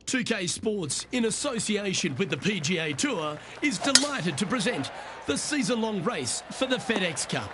2K Sports, in association with the PGA Tour, is delighted to present the season-long race for the FedEx Cup.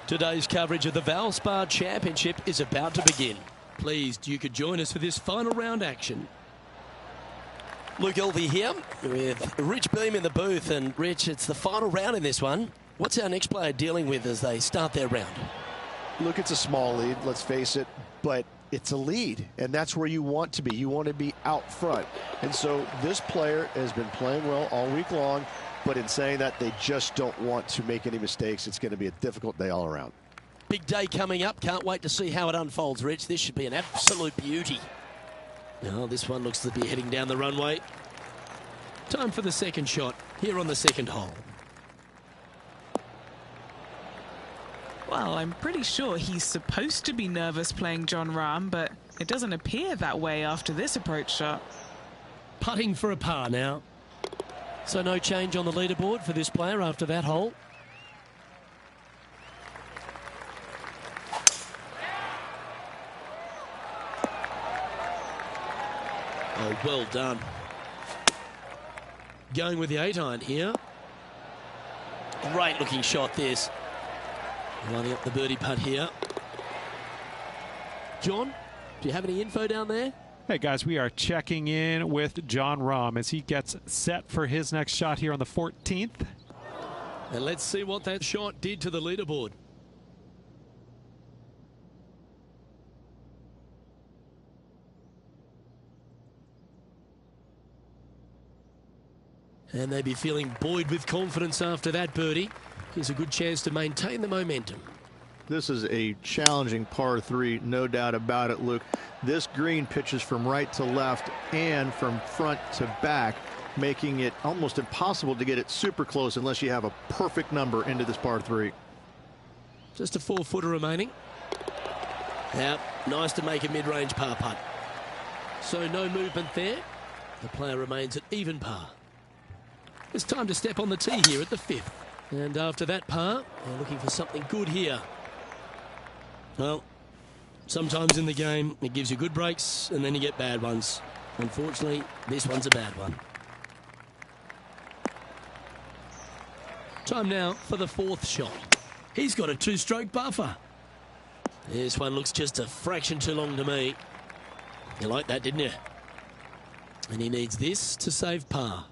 Today's coverage of the Valspar Championship is about to begin. Pleased you could join us for this final round action. Luke Elvey here with Rich Beam in the booth. And Rich, it's the final round in this one. What's our next player dealing with as they start their round? Look, it's a small lead, let's face it, but it's a lead, and that's where you want to be. You want to be out front. And so this player has been playing well all week long, but in saying that, they just don't want to make any mistakes. It's going to be a difficult day all around. Big day coming up. Can't wait to see how it unfolds, Rich. This should be an absolute beauty. Oh, this one looks to be heading down the runway. Time for the second shot here on the second hole. Well, I'm pretty sure he's supposed to be nervous playing Jon Rahm, but it doesn't appear that way after this approach shot. Putting for a par now. So no change on the leaderboard for this player after that hole. Oh, well done. Going with the 8-iron here. Great looking shot this. Lining up the birdie putt here. John, do you have any info down there? Hey guys, we are checking in with Jon Rahm as he gets set for his next shot here on the 14th. And let's see what that shot did to the leaderboard. And they'd be feeling buoyed with confidence after that birdie. Here's a good chance to maintain the momentum. This is a challenging par 3, no doubt about it, Luke. This green pitches from right to left and from front to back, making it almost impossible to get it super close unless you have a perfect number into this par 3. Just a 4-footer remaining. Now, nice to make a mid-range par putt. So no movement there. The player remains at even par. It's time to step on the tee here at the 5th. And after that par, we're looking for something good here. Well, sometimes in the game, it gives you good breaks and then you get bad ones. Unfortunately, this one's a bad one. Time now for the 4th shot. He's got a 2-stroke buffer. This one looks just a fraction too long to me. You like that, didn't you? And he needs this to save par.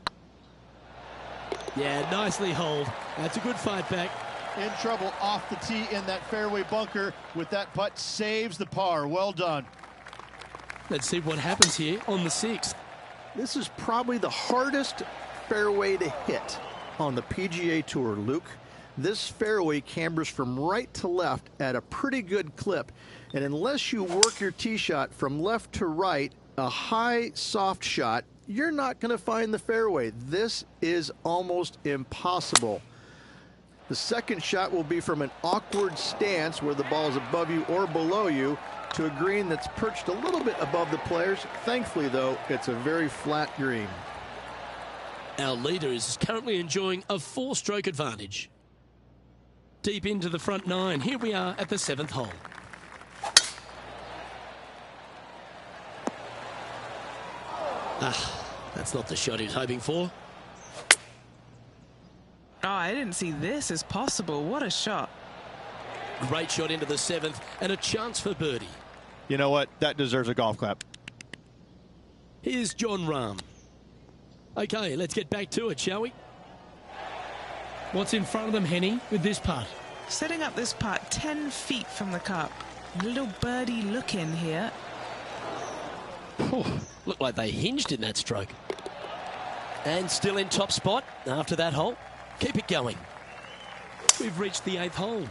Yeah, nicely holed. That's a good fight back. In trouble off the tee in that fairway bunker with that putt, saves the par. Well done. Let's see what happens here on the 6th. This is probably the hardest fairway to hit on the PGA Tour, Luke. This fairway cambers from right to left at a pretty good clip, and unless you work your tee shot from left to right, a high soft shot, you're not going to find the fairway. This is almost impossible. The second shot will be from an awkward stance where the ball is above you or below you to a green that's perched a little bit above the players. Thankfully, though, it's a very flat green. Our leader is currently enjoying a 4-stroke advantage. Deep into the front 9. Here we are at the 7th hole. That's not the shot he was hoping for. Oh, I didn't see this as possible. What a shot. Great shot into the 7th and a chance for birdie. You know what? That deserves a golf clap. Here's Jon Rahm. Okay, let's get back to it, shall we? What's in front of them, Henny, with this putt? Setting up this putt 10 feet from the cup. A little birdie look in here. Oh, looked like they hinged in that stroke. And still in top spot after that hole. Keep it going. We've reached the 8th hole.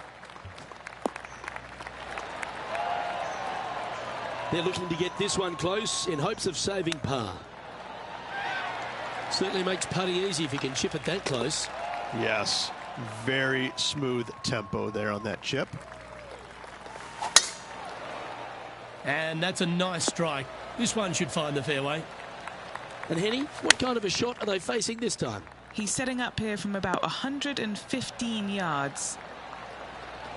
They're looking to get this one close in hopes of saving par. Certainly makes putting easy if you can chip it that close. Yes, very smooth tempo there on that chip. And that's a nice strike. This one should find the fairway. And Henny, what kind of a shot are they facing this time? He's setting up here from about 115 yards.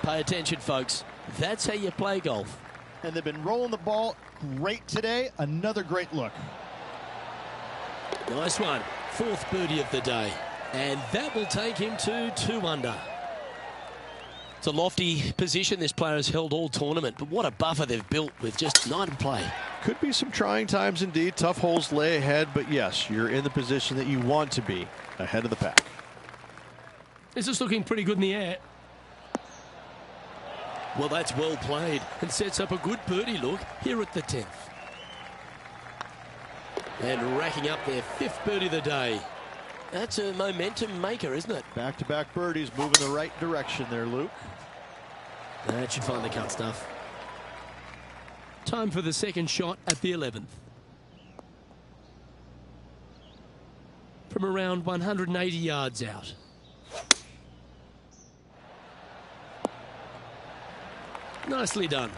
Pay attention, folks. That's how you play golf. And they've been rolling the ball great today. Another great look. Nice one. Fourth birdie of the day. And that will take him to 2 under. It's a lofty position this player has held all tournament, but what a buffer they've built with just 9 to play. Could be some trying times indeed. Tough holes lay ahead, but yes, you're in the position that you want to be, ahead of the pack. This is looking pretty good in the air. Well, that's well played and sets up a good birdie look here at the 10th. And racking up their 5th birdie of the day. That's a momentum maker, isn't it? Back-to-back birdies, moving the right direction there, Luke. That should find the cut stuff. Time for the second shot at the 11th. From around 180 yards out. Nicely done.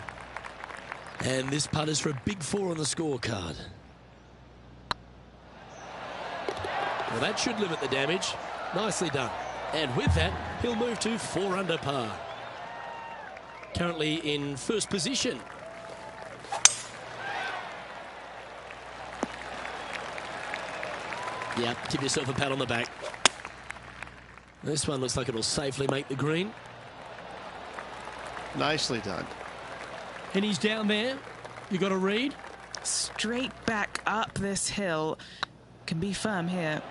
And this putt is for a big 4 on the scorecard. Well, that should limit the damage. Nicely done. And with that, he'll move to 4 under par. Currently in first position. Yeah, give yourself a pat on the back. This one looks like it'll safely make the green. Nicely done. And he's down there. You got a read? Straight back up this hill. Can be firm here.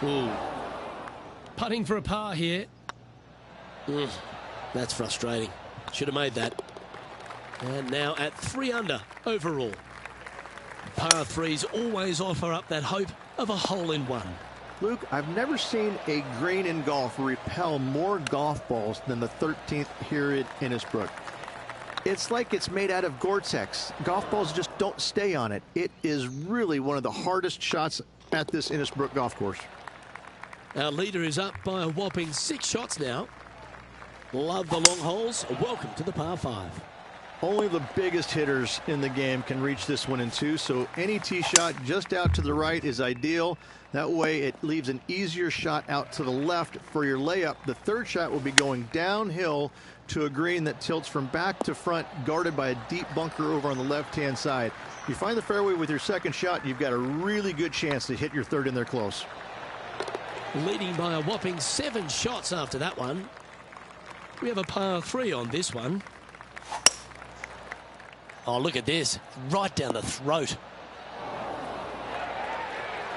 Ooh. Putting for a par here. That's frustrating. Should have made that. And now at 3 under overall. Par 3s always offer up that hope of a hole-in-one. Luke, I've never seen a green in golf repel more golf balls than the 13th here at Innisbrook. It's like it's made out of Gore-Tex. Golf balls just don't stay on it. It is really one of the hardest shots at this Innisbrook golf course. Our leader is up by a whopping 6 shots now. Love the long holes. Welcome to the par 5. Only the biggest hitters in the game can reach this one in 2, so any tee shot just out to the right is ideal. That way it leaves an easier shot out to the left for your layup. The third shot will be going downhill to a green that tilts from back to front, guarded by a deep bunker over on the left-hand side. If you find the fairway with your second shot, you've got a really good chance to hit your third in there close. Leading by a whopping 7 shots after that one. We have a par 3 on this one. Oh, look at this. Right down the throat.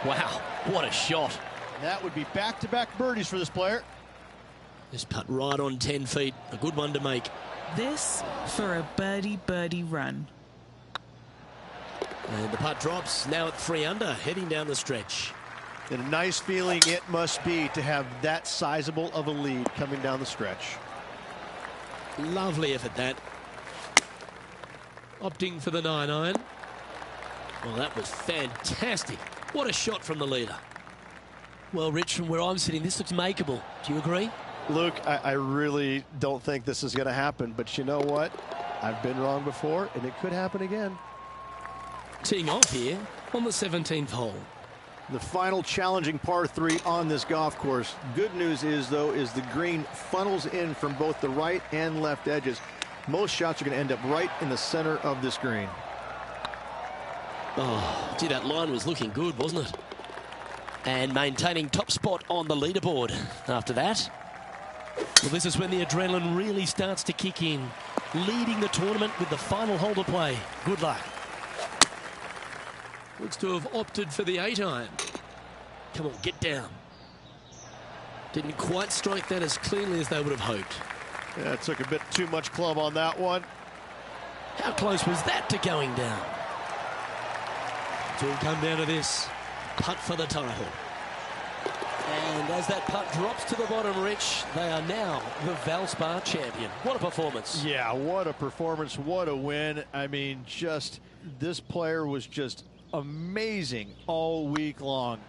Wow, what a shot. That would be back-to-back birdies for this player. This putt right on 10 feet. A good one to make. This for a birdie run. And the putt drops now at 3 under, heading down the stretch. And a nice feeling it must be to have that sizable of a lead coming down the stretch. Lovely effort, that. Opting for the 9-iron. Well, that was fantastic. What a shot from the leader. Well, Rich, from where I'm sitting, this looks makeable. Do you agree? Luke, I really don't think this is going to happen, but you know what? I've been wrong before, and it could happen again. Teeing off here on the 17th hole. The final challenging par 3 on this golf course. Good news is, though, is the green funnels in from both the right and left edges. Most shots are going to end up right in the center of this green. Oh, gee, that line was looking good, wasn't it? And maintaining top spot on the leaderboard after that. Well, this is when the adrenaline really starts to kick in. Leading the tournament with the final hole to play. Good luck. Looks to have opted for the 8-iron. Come on, get down. Didn't quite strike that as cleanly as they would have hoped. Yeah, it took a bit too much club on that one. How close was that to going down? It's all come down to this. Putt for the title. And as that putt drops to the bottom, Rich, they are now the Valspar champion. What a performance. Yeah, what a performance. What a win. I mean, just this player was just amazing all week long.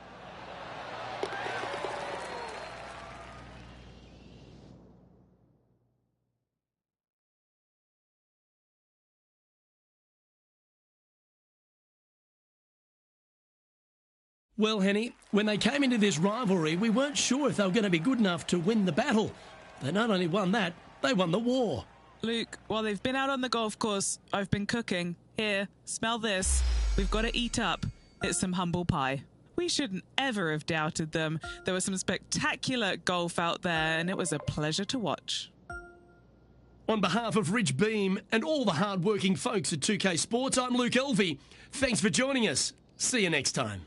Well, Henny, when they came into this rivalry, we weren't sure if they were going to be good enough to win the battle. They not only won that, they won the war. Luke, while they've been out on the golf course, I've been cooking. Here, smell this. We've got to eat up. It's some humble pie. We shouldn't ever have doubted them. There was some spectacular golf out there, and it was a pleasure to watch. On behalf of Rich Beam and all the hard-working folks at 2K Sports, I'm Luke Elvey. Thanks for joining us. See you next time.